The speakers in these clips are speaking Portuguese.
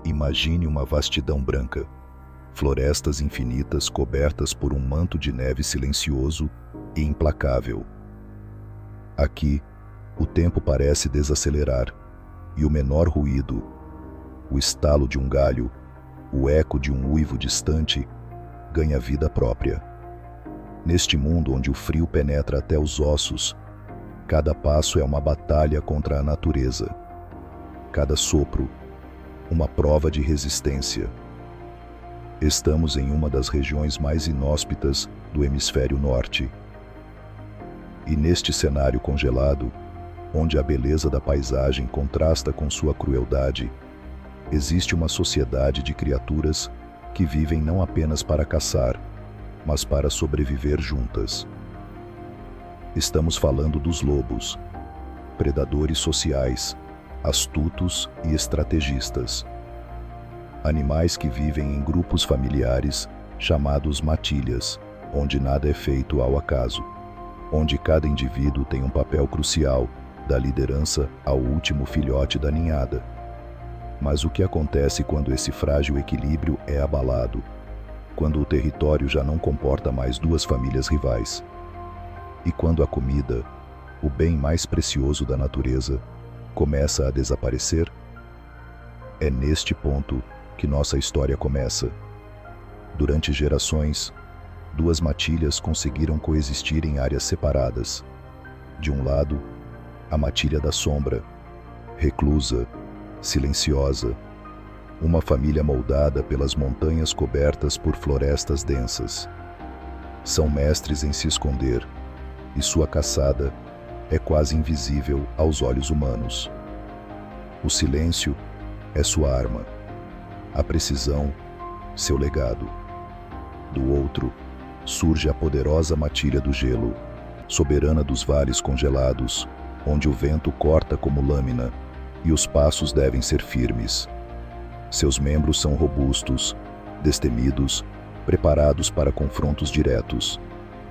Imagine uma vastidão branca, florestas infinitas cobertas por um manto de neve silencioso e implacável. Aqui, o tempo parece desacelerar, e o menor ruído, o estalo de um galho, o eco de um uivo distante, ganha vida própria. Neste mundo onde o frio penetra até os ossos, cada passo é uma batalha contra a natureza. Cada sopro, uma prova de resistência. Estamos em uma das regiões mais inóspitas do hemisfério norte. E neste cenário congelado, onde a beleza da paisagem contrasta com sua crueldade, existe uma sociedade de criaturas que vivem não apenas para caçar, mas para sobreviver juntas. Estamos falando dos lobos, predadores sociais, astutos e estrategistas. Animais que vivem em grupos familiares chamados matilhas, onde nada é feito ao acaso, onde cada indivíduo tem um papel crucial, da liderança ao último filhote da ninhada. Mas o que acontece quando esse frágil equilíbrio é abalado? Quando o território já não comporta mais duas famílias rivais? E quando a comida, o bem mais precioso da natureza, começa a desaparecer? É neste ponto que nossa história começa. Durante gerações, duas matilhas conseguiram coexistir em áreas separadas. De um lado, a matilha da sombra, reclusa, silenciosa, uma família moldada pelas montanhas cobertas por florestas densas. São mestres em se esconder, e sua caçada é quase invisível aos olhos humanos. O silêncio é sua arma, a precisão, seu legado. Do outro, surge a poderosa matilha do gelo, soberana dos vales congelados, onde o vento corta como lâmina e os passos devem ser firmes. Seus membros são robustos, destemidos, preparados para confrontos diretos.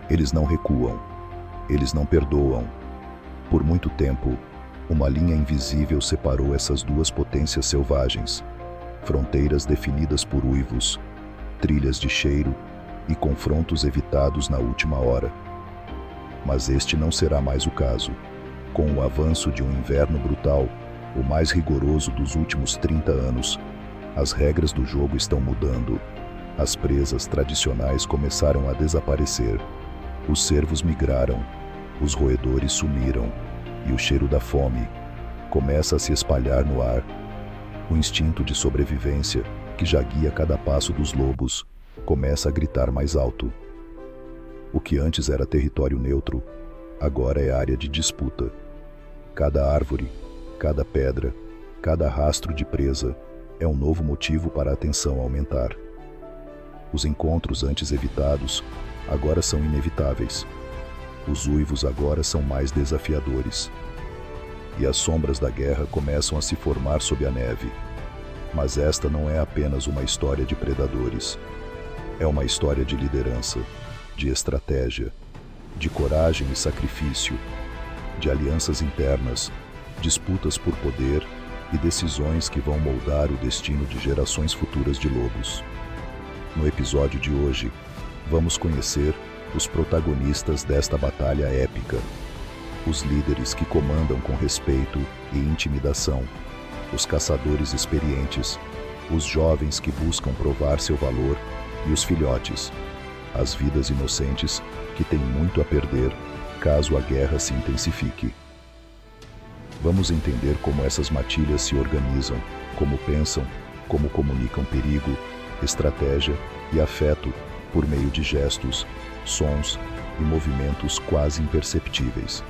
Eles não recuam, eles não perdoam. Por muito tempo, uma linha invisível separou essas duas potências selvagens, fronteiras definidas por uivos, trilhas de cheiro e confrontos evitados na última hora. Mas este não será mais o caso. Com o avanço de um inverno brutal, o mais rigoroso dos últimos 30 anos, as regras do jogo estão mudando. As presas tradicionais começaram a desaparecer. Os cervos migraram, os roedores sumiram, e o cheiro da fome começa a se espalhar no ar. O instinto de sobrevivência, que já guia cada passo dos lobos, começa a gritar mais alto. O que antes era território neutro, agora é área de disputa. Cada árvore, cada pedra, cada rastro de presa é um novo motivo para a tensão aumentar. Os encontros antes evitados agora são inevitáveis. Os uivos agora são mais desafiadores. E as sombras da guerra começam a se formar sob a neve. Mas esta não é apenas uma história de predadores. É uma história de liderança, de estratégia, de coragem e sacrifício, de alianças internas, disputas por poder e decisões que vão moldar o destino de gerações futuras de lobos. No episódio de hoje, vamos conhecer os protagonistas desta batalha épica, os líderes que comandam com respeito e intimidação, os caçadores experientes, os jovens que buscam provar seu valor e os filhotes, as vidas inocentes que têm muito a perder caso a guerra se intensifique. Vamos entender como essas matilhas se organizam, como pensam, como comunicam perigo, estratégia e afeto por meio de gestos, sons e movimentos quase imperceptíveis.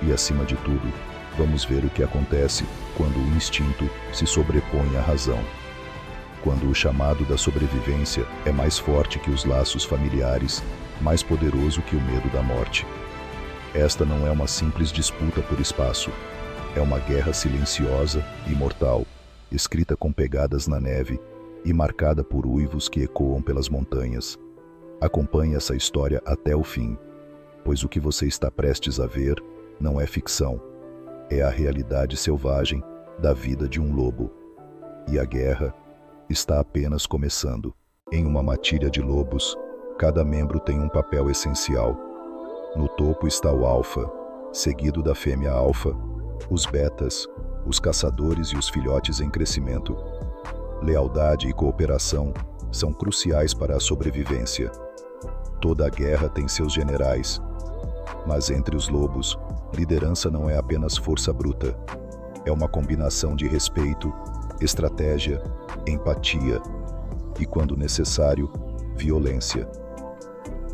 E acima de tudo, vamos ver o que acontece quando o instinto se sobrepõe à razão. Quando o chamado da sobrevivência é mais forte que os laços familiares, mais poderoso que o medo da morte. Esta não é uma simples disputa por espaço. É uma guerra silenciosa e mortal, escrita com pegadas na neve e marcada por uivos que ecoam pelas montanhas. Acompanhe essa história até o fim, pois o que você está prestes a ver não é ficção. É a realidade selvagem da vida de um lobo. E a guerra está apenas começando. Em uma matilha de lobos, cada membro tem um papel essencial. No topo está o alfa, seguido da fêmea alfa, os betas, os caçadores e os filhotes em crescimento. Lealdade e cooperação são cruciais para a sobrevivência. Toda a guerra tem seus generais, mas entre os lobos, liderança não é apenas força bruta. É uma combinação de respeito, estratégia, empatia e, quando necessário, violência.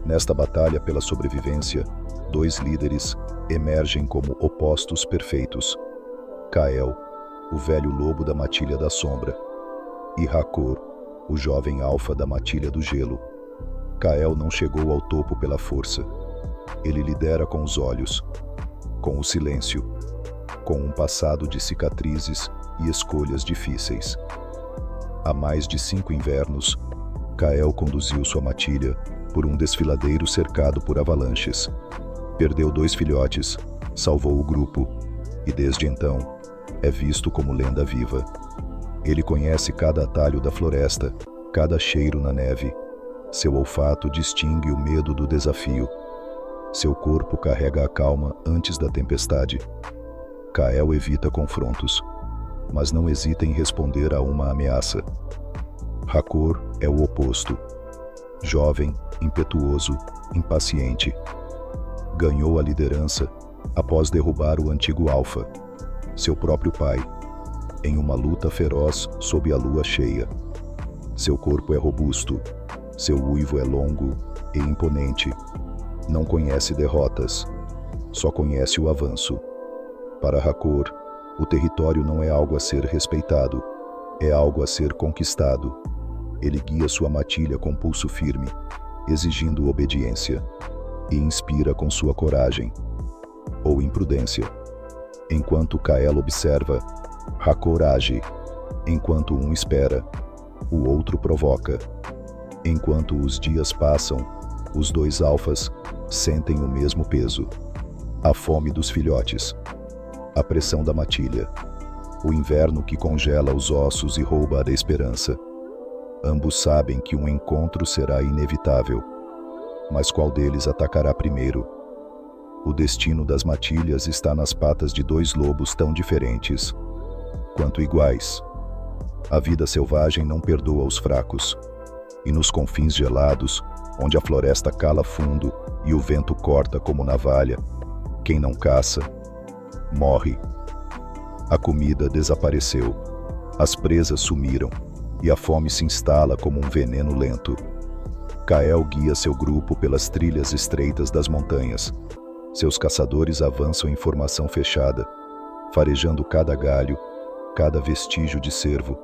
Nesta batalha pela sobrevivência, dois líderes emergem como opostos perfeitos: Kael, o velho lobo da matilha da sombra, e Hakor, o jovem alfa da matilha do gelo. Kael não chegou ao topo pela força. Ele lidera com os olhos, com o silêncio, com um passado de cicatrizes e escolhas difíceis. Há mais de 5 invernos, Kael conduziu sua matilha por um desfiladeiro cercado por avalanches. Perdeu 2 filhotes, salvou o grupo e, desde então, é visto como lenda viva. Ele conhece cada atalho da floresta, cada cheiro na neve. Seu olfato distingue o medo do desafio. Seu corpo carrega a calma antes da tempestade. Kael evita confrontos, mas não hesita em responder a uma ameaça. Hakor é o oposto. Jovem, impetuoso, impaciente. Ganhou a liderança após derrubar o antigo alfa, seu próprio pai, em uma luta feroz sob a lua cheia. Seu corpo é robusto, seu uivo é longo e imponente. Não conhece derrotas, só conhece o avanço. Para Hakor, o território não é algo a ser respeitado, é algo a ser conquistado. Ele guia sua matilha com pulso firme, exigindo obediência, e inspira com sua coragem, ou imprudência. Enquanto Kael observa, Hakor age. Enquanto um espera, o outro provoca. Enquanto os dias passam, os 2 alfas sentem o mesmo peso. A fome dos filhotes, a pressão da matilha, o inverno que congela os ossos e rouba a esperança. Ambos sabem que um encontro será inevitável, mas qual deles atacará primeiro? O destino das matilhas está nas patas de 2 lobos tão diferentes quanto iguais. A vida selvagem não perdoa os fracos, e nos confins gelados, onde a floresta cala fundo e o vento corta como navalha, quem não caça, morre. A comida desapareceu, as presas sumiram, e a fome se instala como um veneno lento. Kael guia seu grupo pelas trilhas estreitas das montanhas. Seus caçadores avançam em formação fechada, farejando cada galho, cada vestígio de cervo.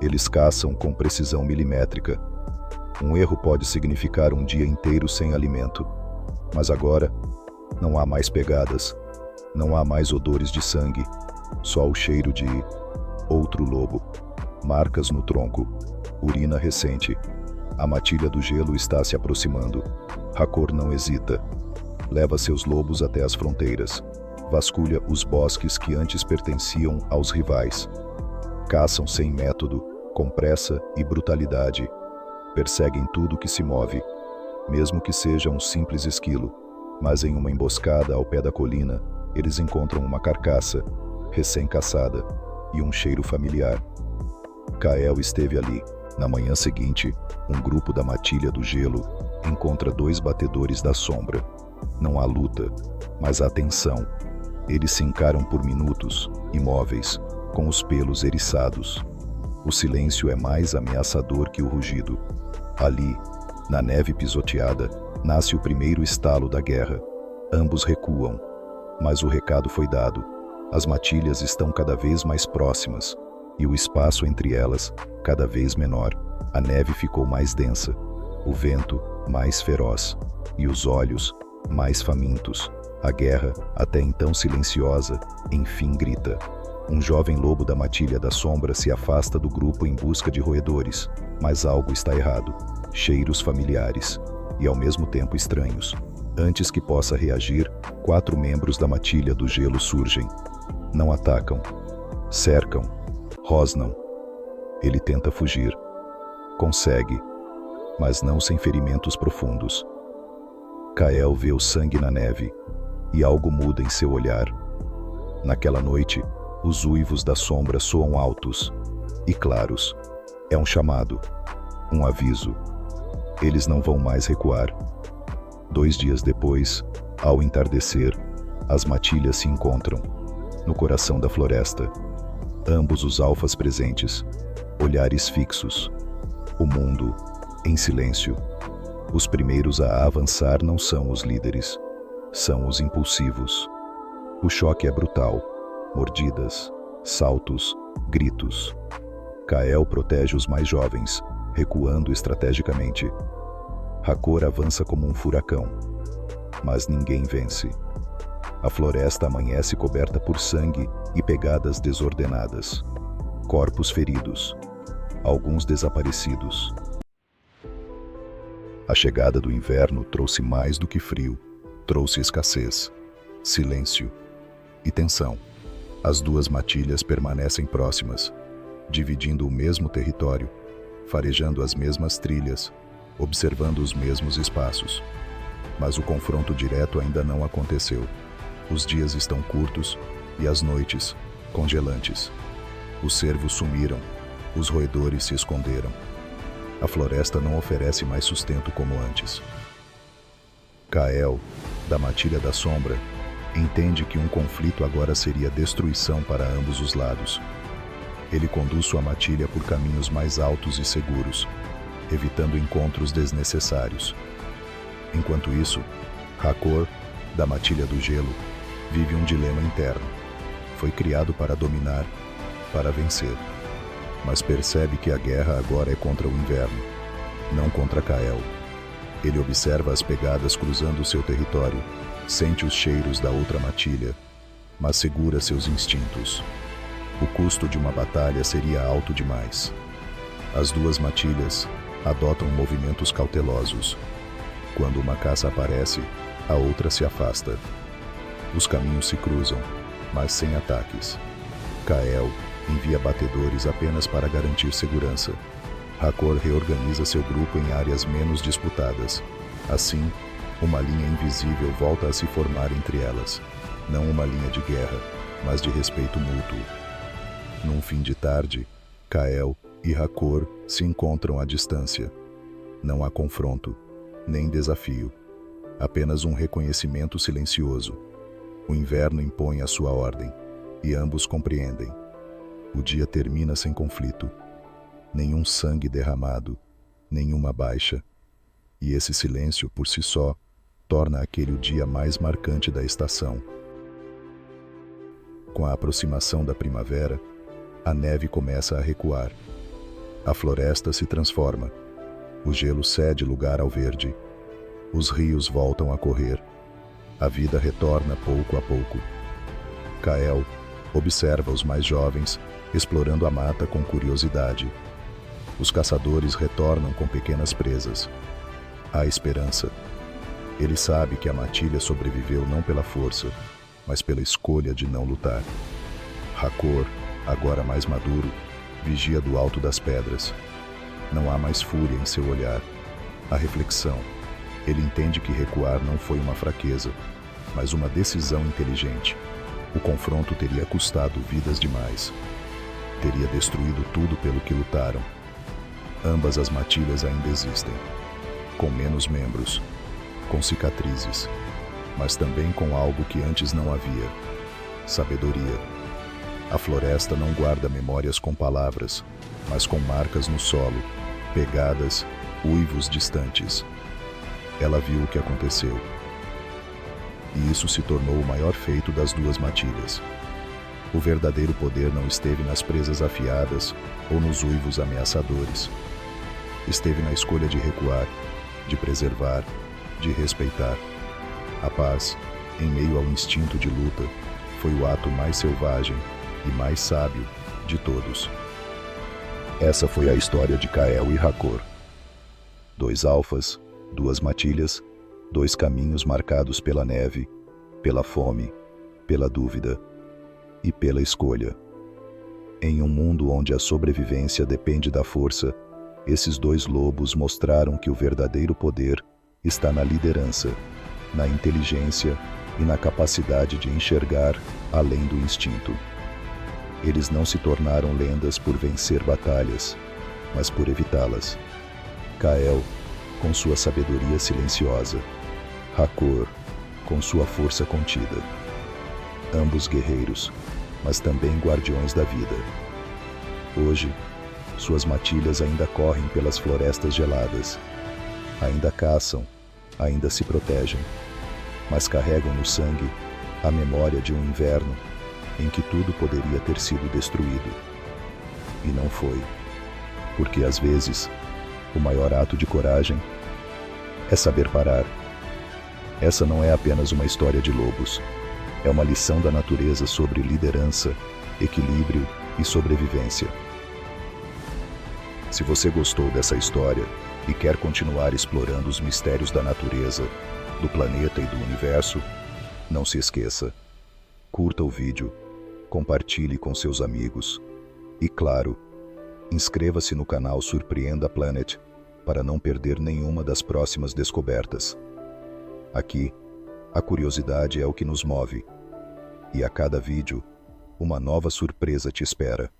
Eles caçam com precisão milimétrica. Um erro pode significar um dia inteiro sem alimento. Mas agora, não há mais pegadas, não há mais odores de sangue, só o cheiro de outro lobo. Marcas no tronco, urina recente. A matilha do gelo está se aproximando. Hakor não hesita. Leva seus lobos até as fronteiras. Vasculha os bosques que antes pertenciam aos rivais. Caçam sem método, com pressa e brutalidade. Perseguem tudo que se move, mesmo que seja um simples esquilo. Mas em uma emboscada ao pé da colina, eles encontram uma carcaça, recém-caçada, e um cheiro familiar. Kael esteve ali. Na manhã seguinte, um grupo da matilha do gelo encontra 2 batedores da sombra. Não há luta, mas há tensão. Eles se encaram por minutos, imóveis, com os pelos eriçados. O silêncio é mais ameaçador que o rugido. Ali, na neve pisoteada, nasce o primeiro estalo da guerra. Ambos recuam, mas o recado foi dado. As matilhas estão cada vez mais próximas, e o espaço entre elas cada vez menor. A neve ficou mais densa, o vento mais feroz, e os olhos mais famintos. A guerra, até então silenciosa, enfim grita. Um jovem lobo da matilha da sombra se afasta do grupo em busca de roedores, mas algo está errado. Cheiros familiares, e ao mesmo tempo estranhos. Antes que possa reagir, 4 membros da matilha do gelo surgem. Não atacam, cercam, rosnam. Ele tenta fugir. Consegue, mas não sem ferimentos profundos. Kael vê o sangue na neve, e algo muda em seu olhar. Naquela noite, os uivos da sombra soam altos e claros. É um chamado, um aviso. Eles não vão mais recuar. 2 dias depois, ao entardecer, as matilhas se encontram, no coração da floresta. Ambos os alfas presentes, olhares fixos. O mundo, em silêncio. Os primeiros a avançar não são os líderes, são os impulsivos. O choque é brutal. Mordidas, saltos, gritos. Kael protege os mais jovens, recuando estrategicamente. Hakor avança como um furacão. Mas ninguém vence. A floresta amanhece coberta por sangue e pegadas desordenadas. Corpos feridos. Alguns desaparecidos. A chegada do inverno trouxe mais do que frio. Trouxe escassez, silêncio e tensão. As 2 matilhas permanecem próximas, dividindo o mesmo território, farejando as mesmas trilhas, observando os mesmos espaços. Mas o confronto direto ainda não aconteceu. Os dias estão curtos e as noites, congelantes. Os cervos sumiram, os roedores se esconderam. A floresta não oferece mais sustento como antes. Kael, da Matilha da Sombra, entende que um conflito agora seria destruição para ambos os lados. Ele conduz sua matilha por caminhos mais altos e seguros, evitando encontros desnecessários. Enquanto isso, Hakor, da Matilha do Gelo, vive um dilema interno. Foi criado para dominar, para vencer. Mas percebe que a guerra agora é contra o inverno, não contra Kael. Ele observa as pegadas cruzando seu território, sente os cheiros da outra matilha, mas segura seus instintos. O custo de uma batalha seria alto demais. As 2 matilhas adotam movimentos cautelosos. Quando uma caça aparece, a outra se afasta. Os caminhos se cruzam, mas sem ataques. Kael envia batedores apenas para garantir segurança. Hakor reorganiza seu grupo em áreas menos disputadas. Assim, uma linha invisível volta a se formar entre elas. Não uma linha de guerra, mas de respeito mútuo. Num fim de tarde, Kael e Hakor se encontram à distância. Não há confronto, nem desafio. Apenas um reconhecimento silencioso. O inverno impõe a sua ordem, e ambos compreendem. O dia termina sem conflito. Nenhum sangue derramado, nenhuma baixa. E esse silêncio, por si só, torna aquele o dia mais marcante da estação. Com a aproximação da primavera, a neve começa a recuar. A floresta se transforma. O gelo cede lugar ao verde. Os rios voltam a correr. A vida retorna pouco a pouco. Kael observa os mais jovens, explorando a mata com curiosidade. Os caçadores retornam com pequenas presas. Há esperança. Ele sabe que a matilha sobreviveu não pela força, mas pela escolha de não lutar. Hakor, agora mais maduro, vigia do alto das pedras. Não há mais fúria em seu olhar. Há reflexão. Ele entende que recuar não foi uma fraqueza, mas uma decisão inteligente. O confronto teria custado vidas demais. Teria destruído tudo pelo que lutaram. Ambas as matilhas ainda existem, com menos membros, com cicatrizes, mas também com algo que antes não havia: sabedoria. A floresta não guarda memórias com palavras, mas com marcas no solo, pegadas, uivos distantes. Ela viu o que aconteceu. E isso se tornou o maior feito das 2 matilhas. O verdadeiro poder não esteve nas presas afiadas ou nos uivos ameaçadores. Esteve na escolha de recuar, de preservar, de respeitar. A paz, em meio ao instinto de luta, foi o ato mais selvagem e mais sábio de todos. Essa foi a história de Kael e Hakor. 2 alfas, 2 matilhas, 2 caminhos marcados pela neve, pela fome, pela dúvida e pela escolha. Em um mundo onde a sobrevivência depende da força, esses dois lobos mostraram que o verdadeiro poder está na liderança, na inteligência e na capacidade de enxergar além do instinto. Eles não se tornaram lendas por vencer batalhas, mas por evitá-las. Kael, com sua sabedoria silenciosa. Hakor, com sua força contida. Ambos guerreiros, mas também guardiões da vida. Hoje, suas matilhas ainda correm pelas florestas geladas. Ainda caçam, ainda se protegem, mas carregam no sangue a memória de um inverno em que tudo poderia ter sido destruído. E não foi, porque às vezes o maior ato de coragem é saber parar. Essa não é apenas uma história de lobos, é uma lição da natureza sobre liderança, equilíbrio e sobrevivência. Se você gostou dessa história e quer continuar explorando os mistérios da natureza, do planeta e do universo, não se esqueça. Curta o vídeo, compartilhe com seus amigos e, claro, inscreva-se no canal Surpreenda Planet para não perder nenhuma das próximas descobertas. Aqui, a curiosidade é o que nos move, e a cada vídeo, uma nova surpresa te espera.